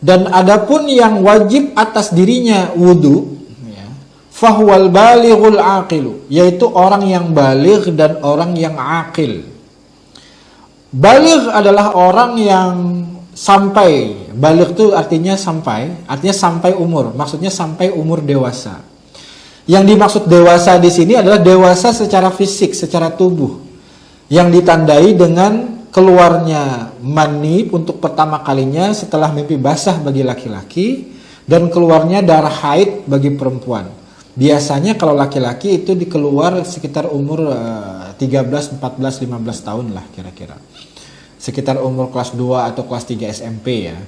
Dan adapun yang wajib atas dirinya wudu, ya, fahuwal balighul aqilu, yaitu orang yang baligh dan orang yang aqil. Baligh adalah orang yang sampai, baligh itu artinya sampai umur, maksudnya sampai umur dewasa. Yang dimaksud dewasa di sini adalah dewasa secara fisik, secara tubuh, yang ditandai dengan keluarnya mani untuk pertama kalinya setelah mimpi basah bagi laki-laki, dan keluarnya darah haid bagi perempuan. Biasanya kalau laki-laki itu dikeluar sekitar umur 13, 14, 15 tahun lah kira-kira. Sekitar umur kelas 2 atau kelas 3 SMP ya.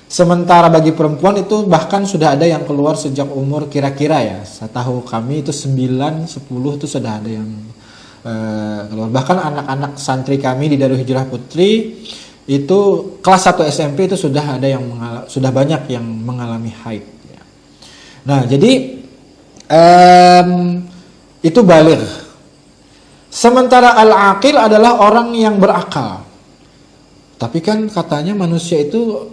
Sementara bagi perempuan itu bahkan sudah ada yang keluar sejak umur kira-kira ya. Setahu kami itu 9, 10 itu sudah ada yang keluar. Bahkan anak-anak santri kami di Darul Hijrah Putri itu kelas 1 SMP itu sudah ada yang sudah banyak yang mengalami haid ya. Nah, jadi itu baligh. Sementara al-aqil adalah orang yang berakal. Tapi kan katanya manusia itu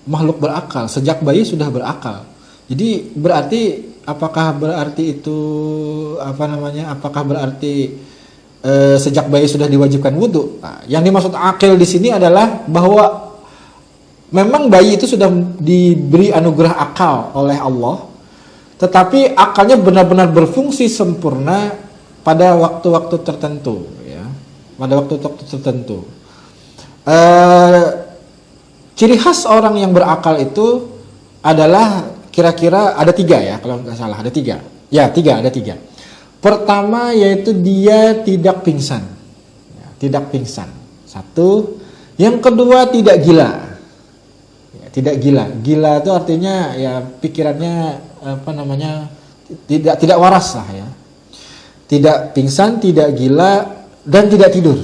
makhluk berakal, sejak bayi sudah berakal. Jadi berarti apakah berarti itu apakah berarti sejak bayi sudah diwajibkan wudu? Nah, yang dimaksud akil di sini adalah bahwa memang bayi itu sudah diberi anugerah akal oleh Allah, tetapi akalnya benar-benar berfungsi sempurna pada waktu-waktu tertentu, ya. Pada waktu-waktu tertentu. Ciri khas orang yang berakal itu adalah kira-kira ada 3 ya, kalau nggak salah ada 3. Ya, ada 3. Pertama yaitu dia tidak pingsan, ya, tidak pingsan. 1. Yang kedua tidak gila, ya, tidak gila. Gila itu artinya ya pikirannya tidak waras lah ya. Tidak pingsan, tidak gila, dan tidak tidur.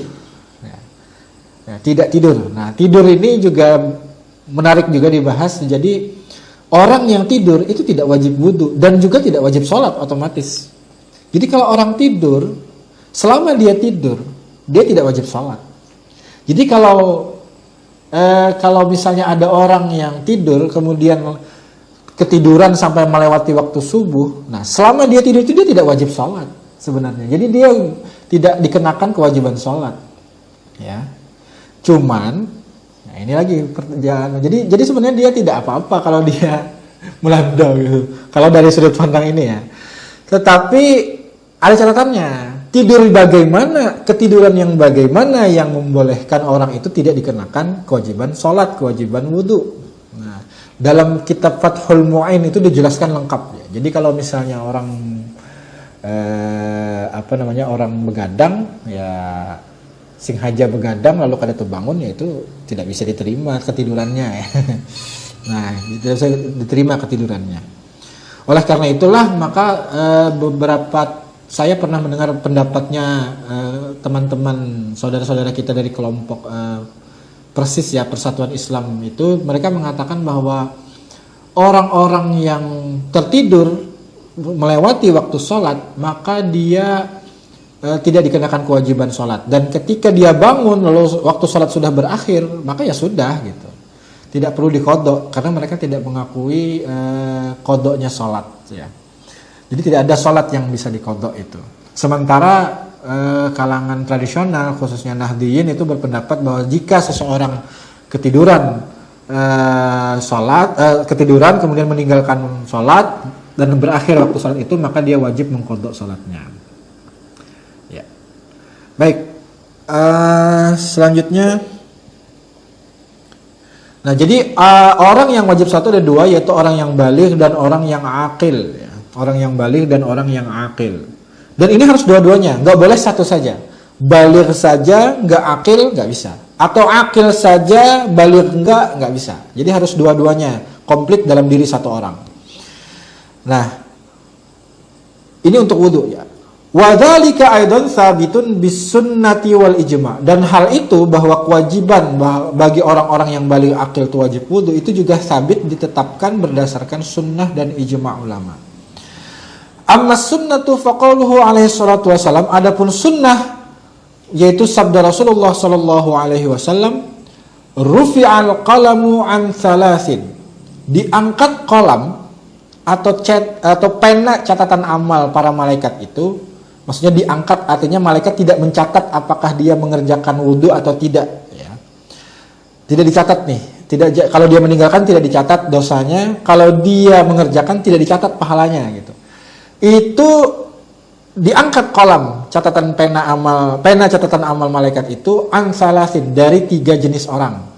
Ya, tidak tidur. Nah, tidur ini juga menarik juga dibahas. Jadi orang yang tidur itu tidak wajib wudu dan juga tidak wajib sholat otomatis. Jadi kalau orang tidur, selama dia tidur, dia tidak wajib sholat. Jadi kalau misalnya ada orang yang tidur kemudian ketiduran sampai melewati waktu subuh, nah selama dia tidur itu dia tidak wajib sholat sebenarnya. Jadi dia tidak dikenakan kewajiban sholat. Ya. Cuman, nah ini lagi perjalanan. Jadi sebenarnya dia tidak apa-apa kalau dia melanda gitu. Kalau dari sudut pandang ini ya. Tetapi ada catatannya. Tidur bagaimana, ketiduran yang bagaimana yang membolehkan orang itu tidak dikenakan kewajiban sholat, kewajiban wudu. Nah, dalam kitab Fathul Mu'in itu dijelaskan lengkap ya. Jadi kalau misalnya orang orang begadang ya, sengaja begadang lalu kada terbangun, ya itu tidak bisa diterima ketidurannya ya. Nah, tidak bisa diterima ketidurannya. Oleh karena itulah maka saya pernah mendengar pendapatnya teman-teman saudara-saudara kita dari kelompok Persis ya, Persatuan Islam itu, mereka mengatakan bahwa orang-orang yang tertidur melewati waktu sholat maka dia tidak dikenakan kewajiban sholat, dan ketika dia bangun lalu waktu sholat sudah berakhir maka ya sudah gitu. tidak perlu dikodok karena mereka tidak mengakui kodoknya sholat ya. Jadi tidak ada sholat yang bisa dikodok itu. Sementara kalangan tradisional khususnya Nahdiyin itu berpendapat bahwa jika seseorang ketiduran ketiduran kemudian meninggalkan sholat dan berakhir waktu sholat itu, maka dia wajib mengkodok sholatnya. Ya. Baik, selanjutnya. Nah, jadi orang yang wajib sholat ada dua, yaitu orang yang baligh dan orang yang akil. Ya. Orang yang baligh dan orang yang akil. Dan ini harus dua-duanya, nggak boleh satu saja. Baligh saja nggak akil nggak bisa. Atau akil saja baligh nggak bisa. Jadi harus dua-duanya komplit dalam diri satu orang. Nah, ini untuk wudu ya. Wadzalika aidan sabitun bisunnati wal ijma. Dan hal itu bahwa kewajiban bagi orang-orang yang baligh akil itu wajib wudu itu juga sabit ditetapkan berdasarkan sunnah dan ijma ulama. Amma sunnatu faqauluhu alaihi salatu wasalam, adapun sunnah yaitu sabda Rasulullah sallallahu alaihi wasallam, rufi'al qalamu an thalathin. Diangkat kolam atau pena catatan amal para malaikat itu, maksudnya diangkat artinya malaikat tidak mencatat apakah dia mengerjakan wudu atau tidak ya. Tidak dicatat nih, kalau dia meninggalkan tidak dicatat dosanya, kalau dia mengerjakan tidak dicatat pahalanya gitu. Itu diangkat kolam catatan pena catatan amal malaikat itu ansalasin dari 3 jenis orang.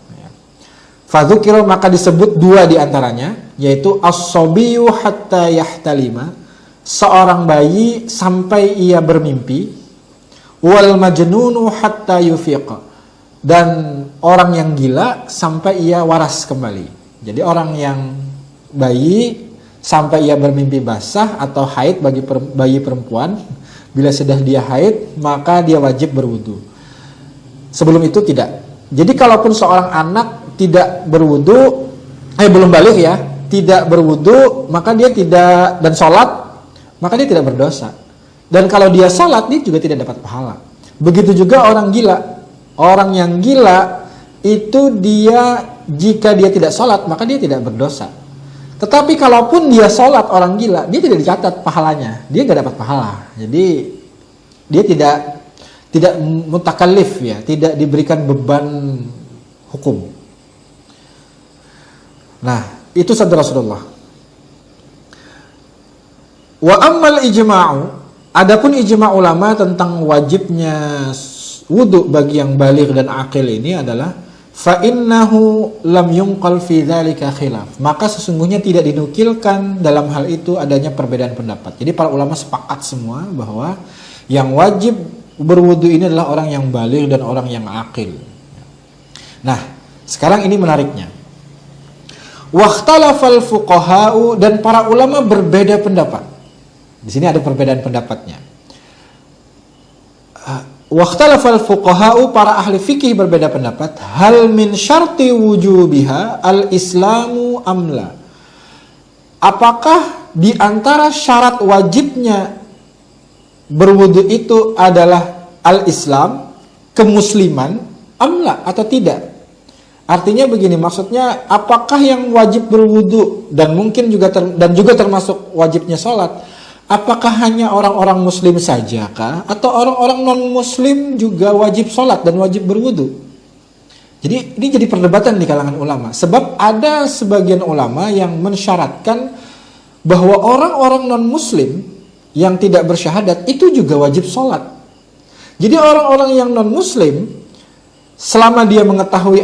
Fadzukir, maka disebut 2 diantaranya, yaitu as-sobiyu hatta yahtalima, seorang bayi sampai ia bermimpi, wal majnunu hatta yufiqa, dan orang yang gila sampai ia waras kembali. Jadi orang yang bayi sampai ia bermimpi basah atau haid bagi bayi perempuan, bila sudah dia haid maka dia wajib berwudu. Sebelum itu tidak. Jadi kalaupun seorang anak tidak berwudu, belum balik ya, tidak berwudu, maka dia tidak, dan sholat, maka dia tidak berdosa. Dan kalau dia sholat, dia juga tidak dapat pahala. Begitu juga orang gila. Orang yang gila itu dia, jika dia tidak sholat, maka dia tidak berdosa. Tetapi kalaupun dia sholat orang gila, dia tidak dicatat pahalanya, dia nggak dapat pahala. Jadi dia tidak mutakallif ya, tidak diberikan beban hukum. Nah, itu sabda Rasulullah. Wa ammal ijma'u, adapun ijma' ulama tentang wajibnya wudu bagi yang baligh dan akil ini adalah fa innahu lam yunqal fi dzalika khilaf. Maka sesungguhnya tidak dinukilkan dalam hal itu adanya perbedaan pendapat. Jadi para ulama sepakat semua bahwa yang wajib berwudu ini adalah orang yang baligh dan orang yang akil. Nah, sekarang ini menariknya. Wakhtalafal fuqaha'u, dan para ulama berbeda pendapat. Di sini ada perbedaan pendapatnya. Wakhtalafal fuqaha'u, para ahli fikih berbeda pendapat, hal min syarti wujubiha al-islamu amla. Apakah di antara syarat wajibnya berwudu itu adalah al-islam, kemusliman, amla atau tidak? Artinya begini, maksudnya apakah yang wajib berwudu dan mungkin juga termasuk wajibnya sholat, apakah hanya orang-orang muslim saja kah? Atau orang-orang non-muslim juga wajib sholat dan wajib berwudu? Jadi ini jadi perdebatan di kalangan ulama. Sebab ada sebagian ulama yang mensyaratkan bahwa orang-orang non-muslim yang tidak bersyahadat itu juga wajib sholat. Jadi orang-orang yang non-muslim, selama dia mengetahui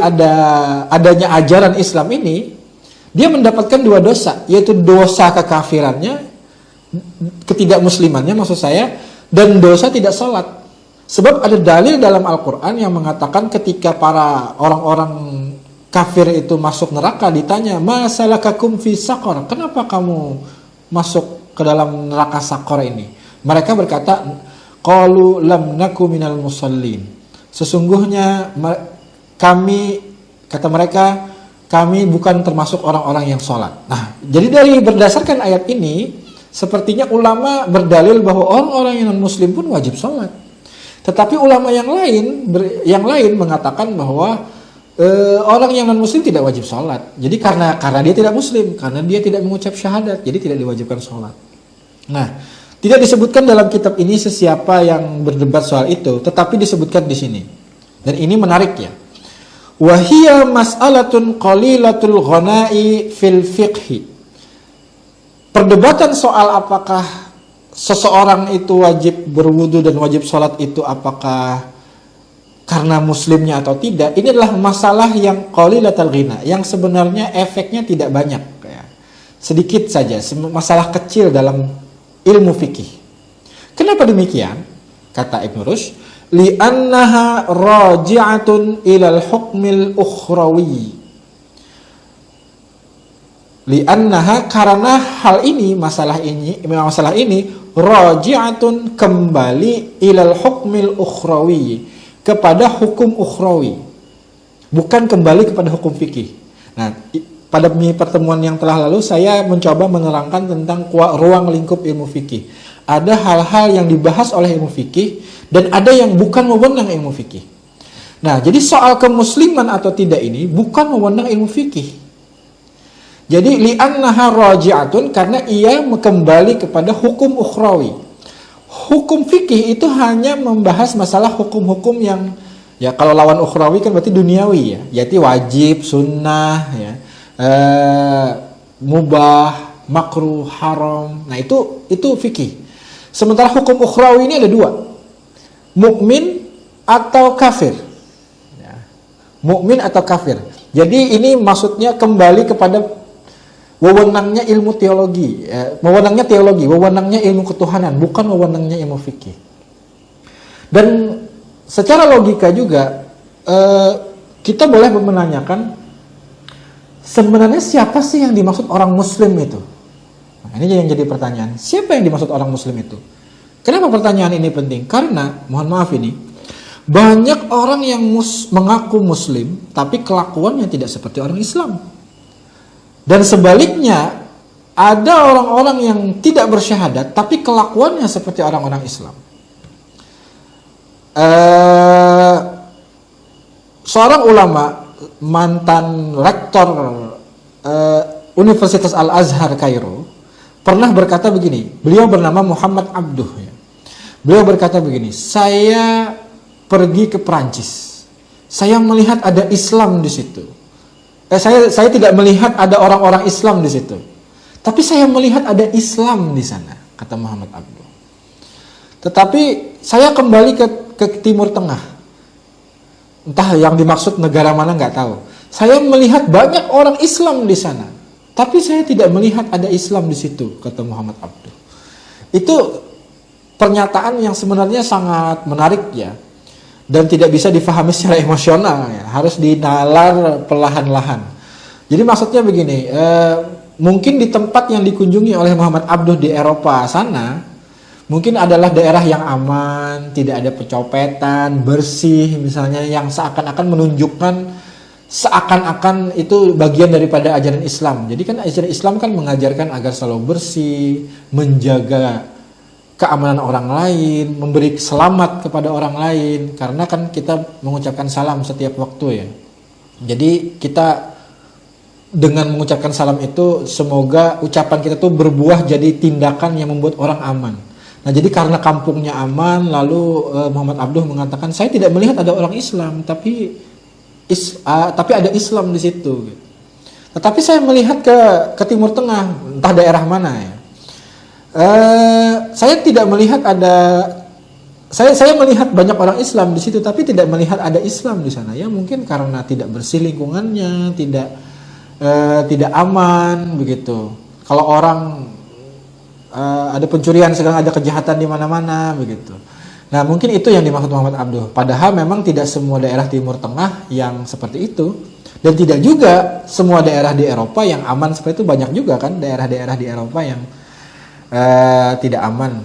adanya ajaran Islam ini, dia mendapatkan 2 dosa, yaitu dosa kekafirannya, ketidakmuslimannya maksud saya, dan dosa tidak sholat. Sebab ada dalil dalam Al-Quran yang mengatakan ketika para orang-orang kafir itu masuk neraka, ditanya, ma salakakum fi saqar, kenapa kamu masuk ke dalam neraka Saqar ini? Mereka berkata, qalu lam naku minal musallin, sesungguhnya kami, kata mereka, kami bukan termasuk orang-orang yang sholat. Nah, jadi dari berdasarkan ayat ini, sepertinya ulama berdalil bahwa orang-orang yang non-muslim pun wajib sholat. Tetapi ulama yang lain mengatakan bahwa orang yang non muslim tidak wajib sholat. Jadi karena dia tidak muslim, karena dia tidak mengucap syahadat, jadi tidak diwajibkan sholat. Nah, tidak disebutkan dalam kitab ini sesiapa yang berdebat soal itu, tetapi disebutkan di sini. Dan ini menarik ya. Wahia mas'alatun qalilatul ghana'i fil fiqhi. Perdebatan soal apakah seseorang itu wajib berwudu dan wajib sholat itu apakah karena muslimnya atau tidak, ini adalah masalah yang qalilatul ghina, yang sebenarnya efeknya tidak banyak, ya. Sedikit saja, masalah kecil dalam ilmu fikih. Kenapa demikian? Kata Ibn Rushd, li'annaha raji'atun ilal hukmil ukhrawi. Li'annaha, karena hal ini, masalah ini raji'atun, kembali ilal hukmil ukhrawi, kepada hukum ukhrawi, bukan kembali kepada hukum fikih. Nah, pada pertemuan yang telah lalu saya mencoba menerangkan tentang ruang lingkup ilmu fikih. Ada hal-hal yang dibahas oleh ilmu fikih dan ada yang bukan wewenang ilmu fikih. Nah, jadi soal kemusliman atau tidak ini bukan wewenang ilmu fikih. Jadi li'annaha raji'atun, karena ia kembali kepada hukum ukhrawi. Hukum fikih itu hanya membahas masalah hukum-hukum yang, ya kalau lawan ukhrawi kan berarti duniawi ya, yaitu wajib, sunnah, ya, mubah, makruh, haram. Nah itu fikih. Sementara hukum ukhrawi ini ada dua, mukmin atau kafir. Ya. Mukmin atau kafir. Jadi ini maksudnya kembali kepada wewenangnya ilmu teologi, wewenangnya ilmu ketuhanan, bukan wewenangnya ilmu fikih. Dan secara logika juga kita boleh menanyakan, sebenarnya siapa sih yang dimaksud orang muslim itu? Nah, ini yang jadi pertanyaan. Siapa yang dimaksud orang muslim itu? Kenapa pertanyaan ini penting? Karena, mohon maaf ini, banyak orang yang mengaku muslim, tapi kelakuannya tidak seperti orang Islam. Dan sebaliknya, ada orang-orang yang tidak bersyahadat, tapi kelakuannya seperti orang-orang Islam. Seorang ulama, mantan rektor Universitas Al-Azhar Kairo, pernah berkata begini. Beliau bernama Muhammad Abduh. Ya. Beliau berkata begini, saya pergi ke Perancis, saya melihat ada Islam di situ. Saya tidak melihat ada orang-orang Islam di situ, tapi saya melihat ada Islam di sana, kata Muhammad Abduh. Tetapi saya kembali ke Timur Tengah, entah yang dimaksud negara mana nggak tahu. Saya melihat banyak orang Islam di sana, tapi saya tidak melihat ada Islam di situ, kata Muhammad Abduh. Itu pernyataan yang sebenarnya sangat menarik ya. Dan tidak bisa difahami secara emosional ya. Harus dinalar perlahan-lahan. Jadi maksudnya begini, mungkin di tempat yang dikunjungi oleh Muhammad Abduh di Eropa sana, mungkin adalah daerah yang aman, tidak ada pencopetan, bersih misalnya, yang seakan-akan menunjukkan seakan-akan itu bagian daripada ajaran Islam. Jadi kan ajaran Islam kan mengajarkan agar selalu bersih, menjaga keamanan orang lain, memberi selamat kepada orang lain, karena kan kita mengucapkan salam setiap waktu ya. Jadi kita dengan mengucapkan salam itu, semoga ucapan kita tuh berbuah jadi tindakan yang membuat orang aman. Nah jadi karena kampungnya aman, lalu Muhammad Abduh mengatakan, saya tidak melihat ada orang Islam, tapi ada Islam di situ. Tetapi saya melihat ke Timur Tengah, entah daerah mana ya. Saya tidak melihat ada, saya melihat banyak orang Islam di situ, tapi tidak melihat ada Islam di sana. Ya mungkin karena tidak bersih lingkungannya, tidak aman begitu. Kalau orang ada pencurian, sekarang ada kejahatan di mana-mana begitu. Nah mungkin itu yang dimaksud Muhammad Abduh. Padahal memang tidak semua daerah Timur Tengah yang seperti itu, dan tidak juga semua daerah di Eropa yang aman seperti itu. Banyak juga kan daerah-daerah di Eropa yang tidak aman.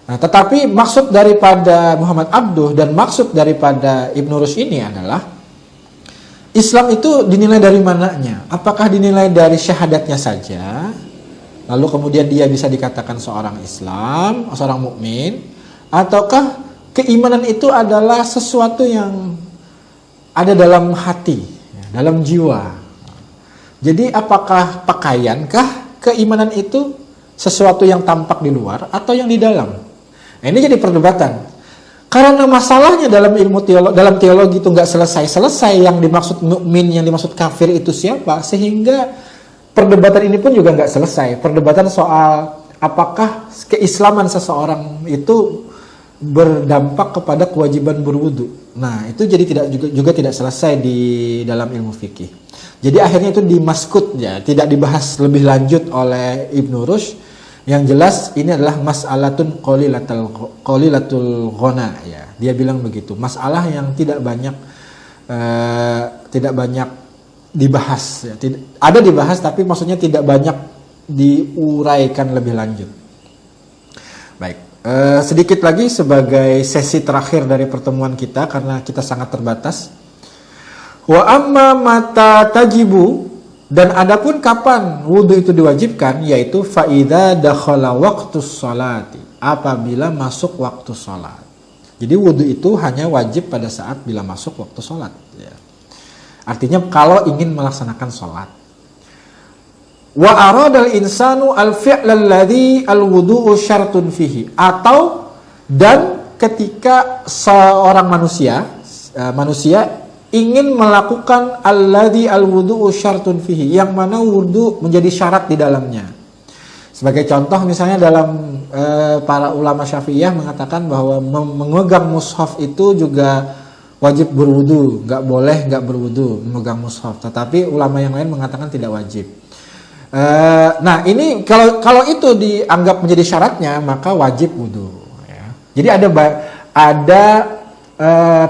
Nah, tetapi maksud daripada Muhammad Abduh dan maksud daripada Ibn Rushd ini adalah, Islam itu dinilai dari mananya? Apakah dinilai dari syahadatnya saja, lalu kemudian dia bisa dikatakan seorang Islam, seorang mukmin, ataukah keimanan itu adalah sesuatu yang ada dalam hati, dalam jiwa. Jadi apakah pakaiankah keimanan itu sesuatu yang tampak di luar atau yang di dalam? Nah, ini jadi perdebatan. Karena masalahnya dalam ilmu dalam teologi itu nggak selesai-selesai, yang dimaksud mukmin, yang dimaksud kafir itu siapa, sehingga perdebatan ini pun juga nggak selesai. Perdebatan soal apakah keislaman seseorang itu berdampak kepada kewajiban berwudu. Nah, itu jadi juga tidak selesai di dalam ilmu fikih. Jadi akhirnya itu dimaskut ya, tidak dibahas lebih lanjut oleh Ibnu Rushd. Yang jelas ini adalah mas'alatun qalilatul ghana ya. Dia bilang begitu, masalah yang tidak banyak dibahas ya. Ada dibahas tapi maksudnya tidak banyak diuraikan lebih lanjut. Baik, sedikit lagi sebagai sesi terakhir dari pertemuan kita karena kita sangat terbatas. Wa amma mata tajibu, dan adapun kapan wudhu itu diwajibkan, yaitu faida dakhala waqtus sholati, apabila masuk waktu sholat. Jadi wudhu itu hanya wajib pada saat bila masuk waktu sholat. Ya. Artinya kalau ingin melaksanakan sholat. Wa aradal insanu al-fi'lal ladzi al-wudu'u syartun fihi, atau dan ketika seorang manusia ingin melakukan alladzi al-wudu'u syartun fihi, yang mana wudu menjadi syarat di dalamnya. Sebagai contoh misalnya dalam para ulama Syafi'iyah mengatakan bahwa memegang mushaf itu juga wajib berwudu, nggak berwudu memegang mushaf. Tetapi ulama yang lain mengatakan tidak wajib. Nah ini kalau itu dianggap menjadi syaratnya maka wajib wudu. Ya. Jadi ada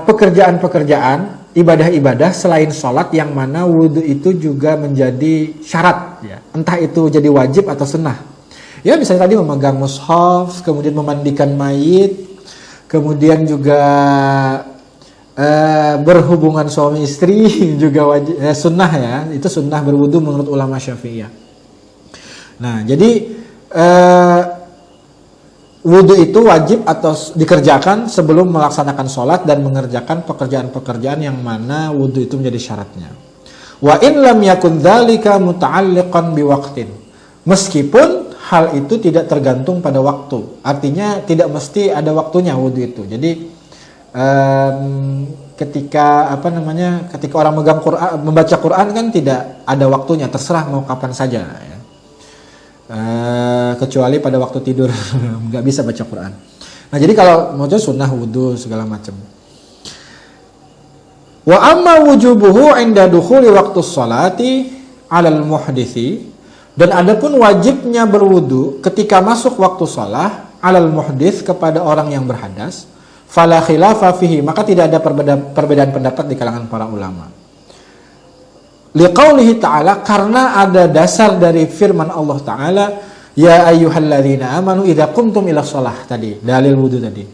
pekerjaan-pekerjaan, ibadah-ibadah selain sholat yang mana wudhu itu juga menjadi syarat ya. Entah itu jadi wajib atau sunnah ya, misalnya tadi memegang mushaf, kemudian memandikan mayit, kemudian juga berhubungan suami istri juga wajib, sunnah ya, itu sunnah berwudhu menurut ulama Syafi'iyah. Nah jadi wudhu itu wajib atau dikerjakan sebelum melaksanakan sholat dan mengerjakan pekerjaan-pekerjaan yang mana wudhu itu menjadi syaratnya. Wa in lam yakun dzalika muta'alliqan biwaqtin. Meskipun hal itu tidak tergantung pada waktu. Artinya tidak mesti ada waktunya wudhu itu. Jadi ketika orang membaca Quran kan tidak ada waktunya, terserah mau kapan saja ya. Kecuali pada waktu tidur nggak bisa baca Quran. Nah jadi kalau mau sunnah wudhu segala macam. Wa amma wujubuhu inda dukhuli waktu sholati alal muhditsi, dan adapun wajibnya berwudhu ketika masuk waktu sholat alal muhdits, kepada orang yang berhadas, fala khilafa fihi, maka tidak ada perbedaan pendapat di kalangan para ulama. Liqaulihi ta'ala, karena ada dasar dari firman Allah Ta'ala, ya ayyuhalladzina amanu idza qumtum ila shalah, tadi dalil wudu tadi.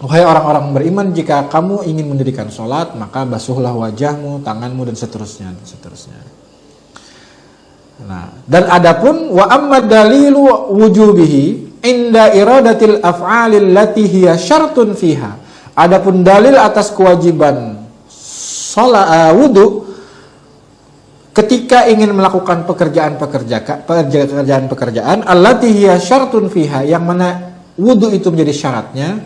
Wahai orang-orang beriman, jika kamu ingin mendirikan salat maka basuhlah wajahmu, tanganmu, dan seterusnya. Nah, dan adapun wa amma dalilu wujubihi inda iradatil af'alil lati hiya syartun fiha, adapun dalil atas kewajiban wudu ketika ingin melakukan pekerjaan allati hiya syartun fiha, yang mana wudu itu menjadi syaratnya,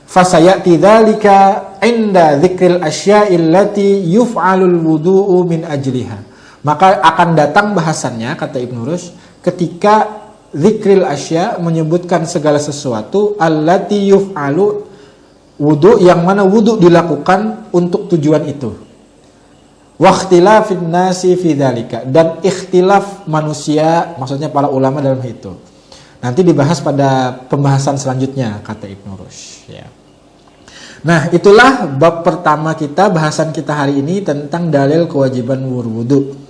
fasayati dzalika inda dzikril asya'il lati yuf'alul wudu'u min ajliha, maka akan datang bahasannya kata Ibnu Rushd ketika dzikril asya menyebutkan segala sesuatu allati yuf'alu, wudu yang mana wudu dilakukan untuk tujuan itu. Wakhtilafin nasi fi dzalika, dan ikhtilaf manusia, maksudnya para ulama dalam itu. Nanti dibahas pada pembahasan selanjutnya kata Ibnu Rushd ya. Nah, itulah bab pertama kita, bahasan kita hari ini tentang dalil kewajiban berwudu.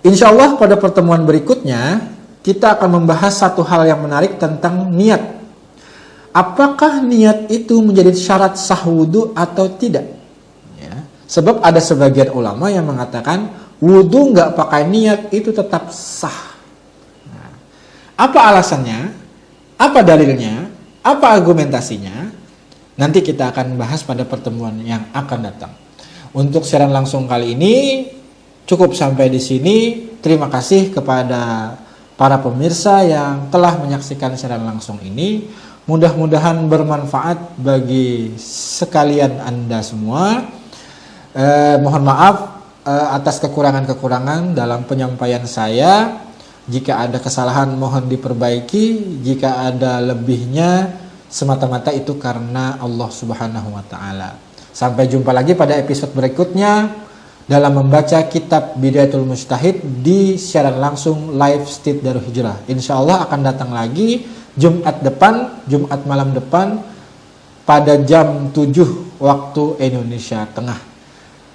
Insyaallah pada pertemuan berikutnya kita akan membahas satu hal yang menarik tentang niat. Apakah niat itu menjadi syarat sah wudu atau tidak? Sebab ada sebagian ulama yang mengatakan wudu nggak pakai niat itu tetap sah. Nah, apa alasannya? Apa dalilnya? Apa argumentasinya? Nanti kita akan bahas pada pertemuan yang akan datang. Untuk siaran langsung kali ini cukup sampai di sini. Terima kasih kepada para pemirsa yang telah menyaksikan siaran langsung ini. Mudah-mudahan bermanfaat bagi sekalian Anda semua. Mohon maaf atas kekurangan-kekurangan dalam penyampaian saya. Jika ada kesalahan mohon diperbaiki. Jika ada lebihnya semata-mata itu karena Allah Subhanahu wa taala. Sampai jumpa lagi pada episode berikutnya dalam membaca kitab Bidayatul Mujtahid di siaran langsung live Masjid Darul Hijrah. Insya Allah akan datang lagi Jumat malam depan pada jam 7 waktu Indonesia Tengah.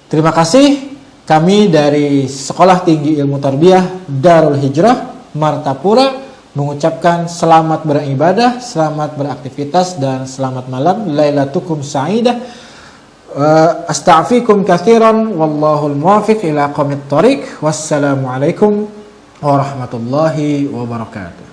Terima kasih. Kami dari Sekolah Tinggi Ilmu Tarbiyah Darul Hijrah Martapura mengucapkan selamat beribadah, selamat beraktivitas, dan selamat malam. Lailatukum sa'idah. Astaghfirukum katsiran wallahul muwaffiq ila aqwamit thoriq. Wassalamualaikum warahmatullahi wabarakatuh.